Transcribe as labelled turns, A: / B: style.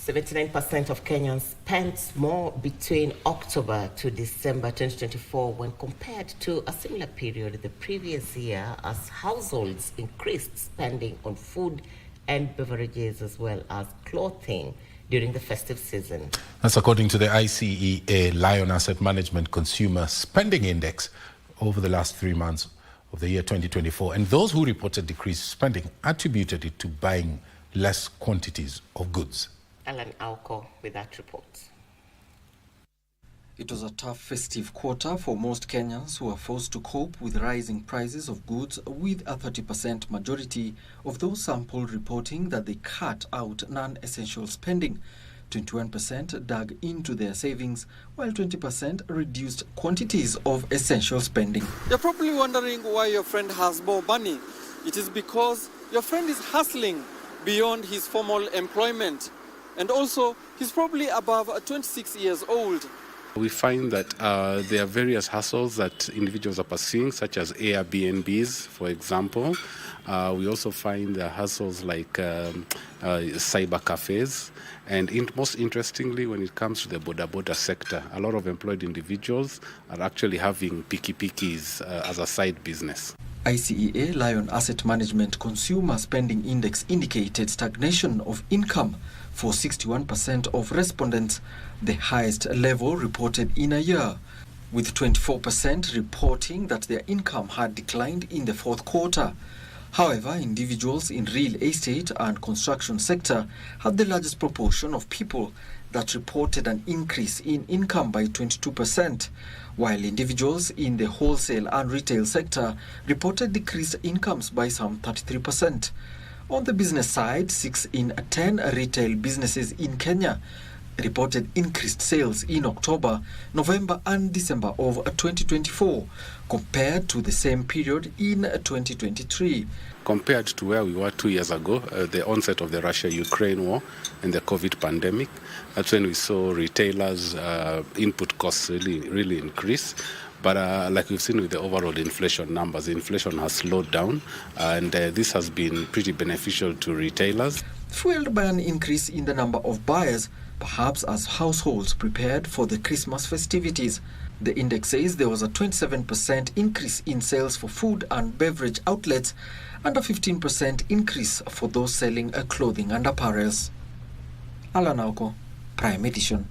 A: 79% of Kenyans spent more between October to December 2024 when compared to a similar period the previous year, as households increased spending on food and beverages as well as clothing during the festive season.
B: That's according to the ICEA Lion Asset Management Consumer Spending Index over the last 3 months of the year 2024. And those who reported decreased spending attributed it to buying less quantities of goods.
A: Alan Alco with that report.
C: It was a tough festive quarter for most Kenyans who are forced to cope with rising prices of goods, with a 30% majority of those sampled reporting that they cut out non-essential spending. 21% dug into their savings, while 20% reduced quantities of essential spending.
D: You're probably wondering why your friend has more money. It is because your friend is hustling beyond his formal employment. And also, he's probably above 26 years old.
E: We find that there are various hustles that individuals are pursuing, such as Airbnbs, for example. We also find hustles like cyber cafes. And most interestingly, when it comes to the boda sector, a lot of employed individuals are actually having pikis as a side business.
C: ICEA Lion Asset Management Consumer Spending Index indicated stagnation of income for 61% of respondents, the highest level reported in a year, with 24% reporting that their income had declined in the fourth quarter. However, individuals in real estate and construction sector had the largest proportion of people that reported an increase in income by 22%, while individuals in the wholesale and retail sector reported decreased incomes by some 33%. On the business side, 6 in 10 retail businesses in Kenya reported increased sales in October, November and December of 2024 compared to the same period in 2023.
E: Compared to where we were 2 years ago, the onset of the Russia-Ukraine war and the COVID pandemic, that's when we saw retailers' input costs really increase. But like we've seen with the overall inflation numbers, inflation has slowed down, and this has been pretty beneficial to retailers.
C: Fueled by an increase in the number of buyers, perhaps as households prepared for the Christmas festivities. The index says there was a 27% increase in sales for food and beverage outlets and a 15% increase for those selling clothing and apparels. Alan Alco, Prime Edition.